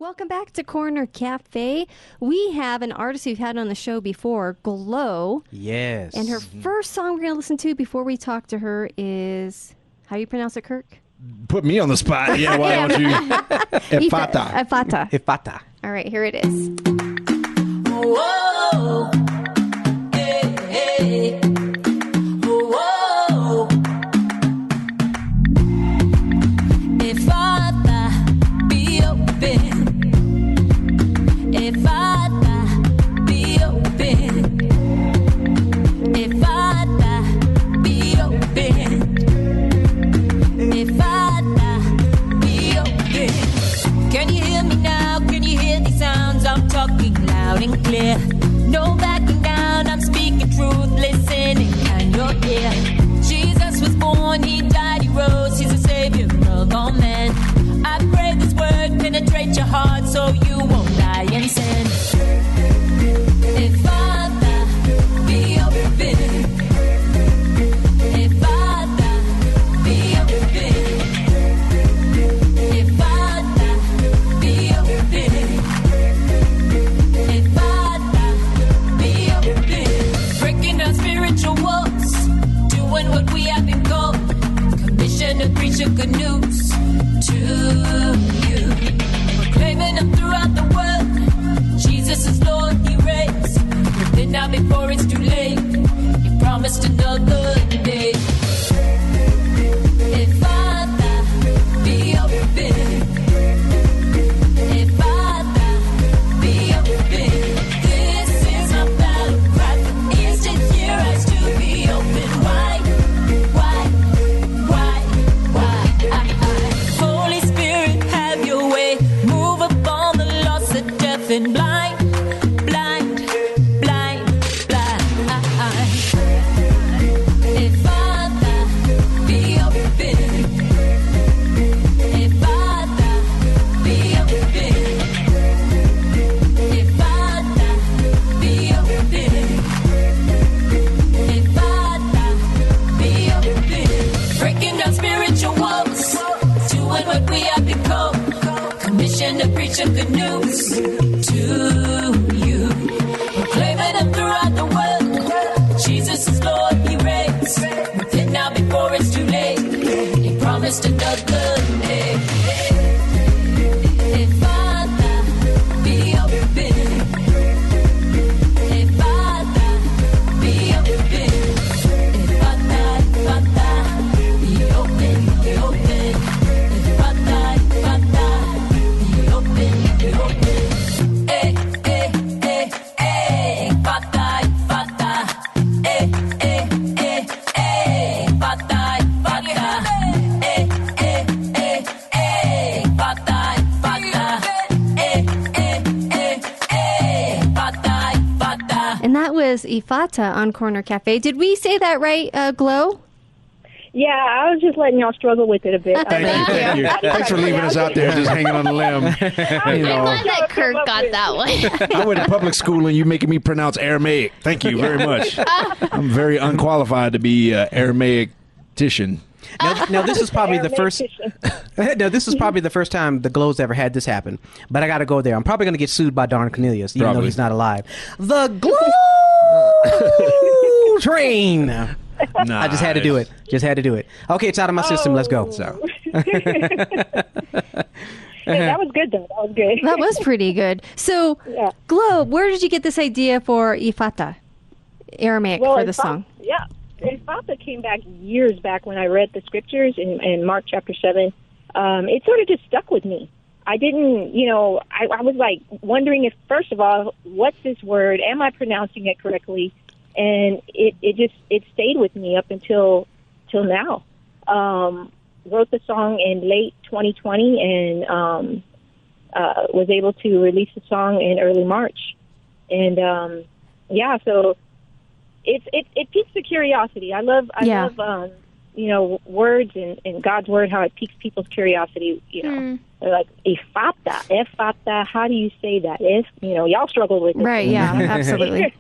Welcome back to Corner Cafe. We have an artist we've had on the show before, G.L.O. Yes. And her first song we're going to listen to before we talk to her is, how do you pronounce it, Kirk? Put me on the spot. Yeah, why don't you? Ephphatha. Ephphatha. Ephphatha. All right, here it is. Whoa, hey, hey. Whoa. Ephphatha, be open. Ephphatha, be open. Ephphatha, be open. Ephphatha, be open. Can you hear me now? Can you hear these sounds? I'm talking loud and clear. No backing down, I'm speaking truth. Listening and you're here. Jesus was born, he died, he rose. He's a savior of all men. I pray this word penetrate your heart so you won't die in sin. Ephphatha, be open. Ephphatha, be open. Ephphatha, be open. Ephphatha, be open. Breaking down spiritual walls, doing what we have been called. Commission to preach the good news to you. Proclaiming him throughout the world. Jesus is Lord, he reigns. Repent now before it's too late. He promised another day. Ephphatha, be open. Ephphatha, be open. This is my battle cry for ears to hear, eyes to be open. Why? Holy Spirit, have your way. Move upon the lost, the deaf and blind. Ephphatha, be open. Ephphatha, be open. Ephphatha, be open. Ephphatha, be open. Breaking down spiritual walls, doing what we have been called. Commission to preach the good news to you. Proclaiming him throughout the world. Jesus is Lord, he reigns. Repent now before it's too late. He promised another day. Ephphatha, be open. Ephphatha, be open. Ephphatha, Ephphatha, be open, be open. Ephphatha, Ephphatha, be open, be open. Eh, eh, eh, eh. Ephphatha, Ephphatha. Eh, eh, eh, eh. Ephphatha, Ephphatha. Eh, eh, eh, eh. Ephphatha, Ephphatha. Eh, eh, eh, eh. Ephphatha, Ephphatha. And that was Ephphatha on Corner Cafe. Did we say that right, G.L.O? Yeah, I was just letting y'all struggle with it a bit. Thank you. Thanks for leaving us out there just hanging on a limb. I'm glad that Kirk got that one. I went to public school and you making me pronounce Aramaic. Thank you very much. I'm very unqualified to be Aramaic-tician. Now this is probably the first. No, this is probably the first time the G.L.O's ever had this happen. But I got to go there. I'm probably going to get sued by Don Cornelius, even though he's not alive. The G.L.O train. I just had to do it. Okay, it's out of my system. Let's go. So. Hey, that was good, though. That was good. That was pretty good. So, Yeah. G.L.O, where did you get this idea for Ephphatha, Aramaic, for the song? Yeah. Ephphatha came back years back when I read the scriptures in Mark chapter 7. It sort of just stuck with me. I didn't, I was like wondering if, first of all, what's this word? Am I pronouncing it correctly? And it stayed with me up till now. Wrote the song in late 2020 and was able to release the song in early March. And so it piques the curiosity. I love words and God's word, how it piques people's curiosity. They're like Ephphatha. How do you say that? Y'all struggle with it. Right? Yeah, absolutely.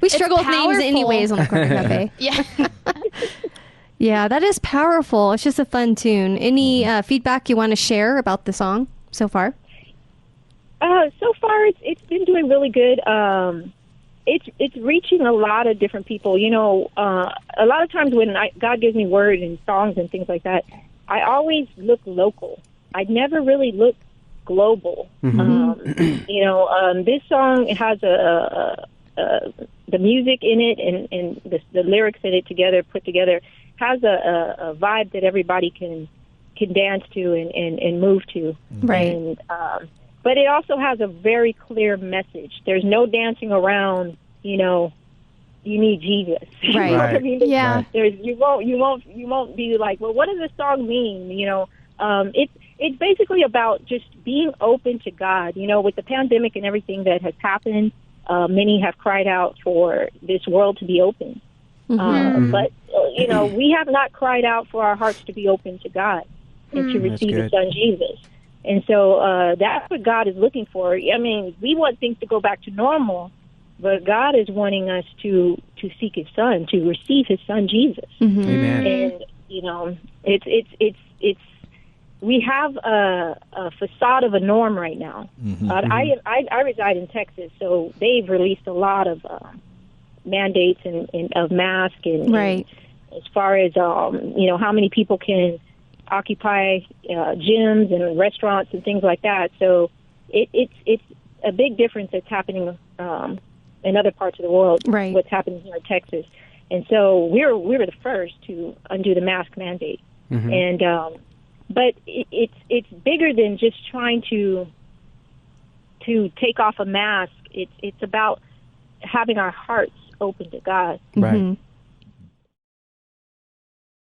We struggle with names anyways on the Corner Cafe. Yeah. Yeah, that is powerful. It's just a fun tune. Any feedback you want to share about the song so far? So far, it's been doing really good. It's reaching a lot of different people. You know, a lot of times when God gives me word and songs and things like that, I always look local. I never really look global. You know, this song has the music in it and the lyrics in it together, put together, has a vibe that everybody can dance to and move to. Right. And, but it also has a very clear message. There's no dancing around, you know, you need Jesus. Right. You know what I mean? Yeah. You won't be like, well, what does this song mean? You know, it's basically about just being open to God. You know, with the pandemic and everything that has happened, many have cried out for this world to be open. But, you know, we have not cried out for our hearts to be open to God and to receive His Son, Jesus. And so that's what God is looking for. I mean, we want things to go back to normal, but God is wanting us to seek His Son, to receive His Son, Jesus. Amen. And, you know, it's we have a facade of a norm right now. I reside in Texas, so they've released a lot of mandates and of masks and as far as you know, how many people can occupy gyms and restaurants and things like that. So it's a big difference that's happening in other parts of the world. Right. What's happening here in Texas, and so we were the first to undo the mask mandate. And but it's bigger than just trying to take off a mask. It's about having our hearts open to God. Right.